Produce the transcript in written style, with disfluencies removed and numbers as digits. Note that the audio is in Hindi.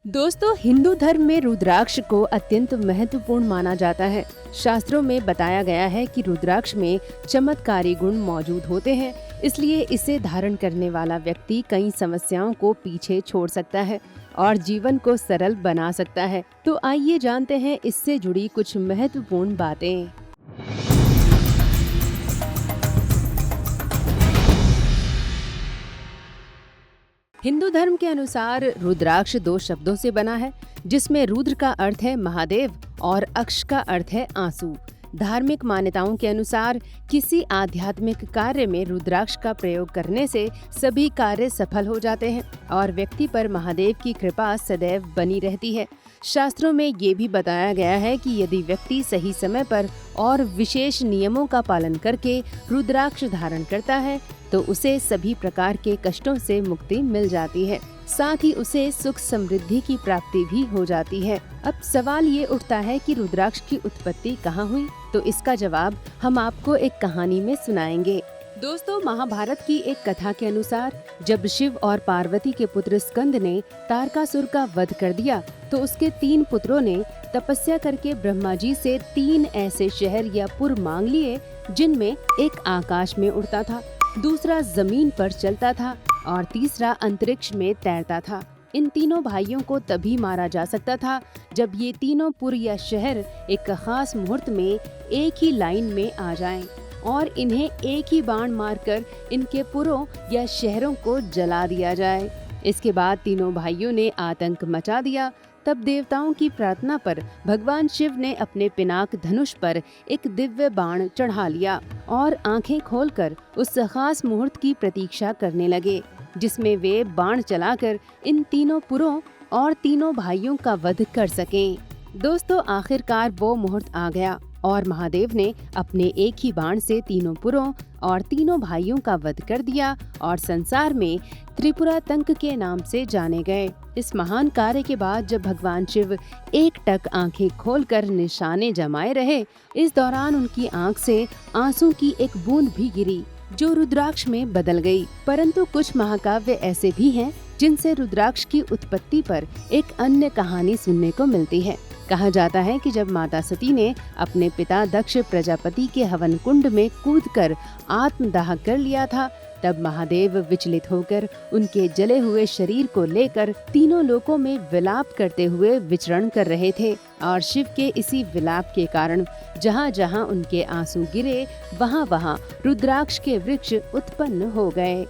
दोस्तों, हिंदू धर्म में रुद्राक्ष को अत्यंत महत्वपूर्ण माना जाता है। शास्त्रों में बताया गया है कि रुद्राक्ष में चमत्कारी गुण मौजूद होते हैं, इसलिए इसे धारण करने वाला व्यक्ति कई समस्याओं को पीछे छोड़ सकता है और जीवन को सरल बना सकता है। तो आइए जानते हैं इससे जुड़ी कुछ महत्वपूर्ण बातें। हिंदू धर्म के अनुसार रुद्राक्ष दो शब्दों से बना है, जिसमें रुद्र का अर्थ है महादेव और अक्ष का अर्थ है आंसू। धार्मिक मान्यताओं के अनुसार किसी आध्यात्मिक कार्य में रुद्राक्ष का प्रयोग करने से सभी कार्य सफल हो जाते हैं और व्यक्ति पर महादेव की कृपा सदैव बनी रहती है। शास्त्रों में ये भी बताया गया है कि यदि व्यक्ति सही समय पर और विशेष नियमों का पालन करके रुद्राक्ष धारण करता है तो उसे सभी प्रकार के कष्टों से मुक्ति मिल जाती है, साथ ही उसे सुख समृद्धि की प्राप्ति भी हो जाती है। अब सवाल ये उठता है कि रुद्राक्ष की उत्पत्ति कहाँ हुई, तो इसका जवाब हम आपको एक कहानी में सुनाएंगे। दोस्तों, महाभारत की एक कथा के अनुसार जब शिव और पार्वती के पुत्र स्कंद ने तारकासुर का वध कर दिया तो उसके 3 पुत्रों ने तपस्या करके ब्रह्मा जी से 3 ऐसे शहर या पुर मांग लिए, जिनमें एक आकाश में उड़ता था, दूसरा जमीन पर चलता था और तीसरा अंतरिक्ष में तैरता था। इन तीनों भाइयों को तभी मारा जा सकता था जब ये तीनों पुर या शहर एक खास मुहूर्त में एक ही लाइन में आ जाएं और इन्हें एक ही बाण मारकर इनके पुरों या शहरों को जला दिया जाए। इसके बाद तीनों भाइयों ने आतंक मचा दिया। तब देवताओं की प्रार्थना पर भगवान शिव ने अपने पिनाक धनुष पर एक दिव्य बाण चढ़ा लिया और आंखें खोलकर उस खास मुहूर्त की प्रतीक्षा करने लगे, जिसमें वे बाण चलाकर इन तीनों पुरों और तीनों भाइयों का वध कर सकें। दोस्तों, आखिरकार वो मुहूर्त आ गया और महादेव ने अपने एक ही बाण से तीनों पुरों और तीनों भाइयों का वध कर दिया और संसार में त्रिपुरातंक के नाम से जाने गए। इस महान कार्य के बाद जब भगवान शिव एकटक आंखें खोलकर निशाने जमाए रहे, इस दौरान उनकी आंख से आंसू की एक बूंद भी गिरी जो रुद्राक्ष में बदल गई। परंतु कुछ महाकाव्य ऐसे भी हैं जिनसे रुद्राक्ष की उत्पत्ति पर एक अन्य कहानी सुनने को मिलती है। कहा जाता है कि जब माता सती ने अपने पिता दक्ष प्रजापति के हवन कुंड में कूदकर आत्मदाह कर लिया था, तब महादेव विचलित होकर उनके जले हुए शरीर को लेकर तीनों लोकों में विलाप करते हुए विचरण कर रहे थे और शिव के इसी विलाप के कारण जहाँ जहाँ उनके आंसू गिरे वहाँ वहाँ रुद्राक्ष के वृक्ष उत्पन्न हो गए।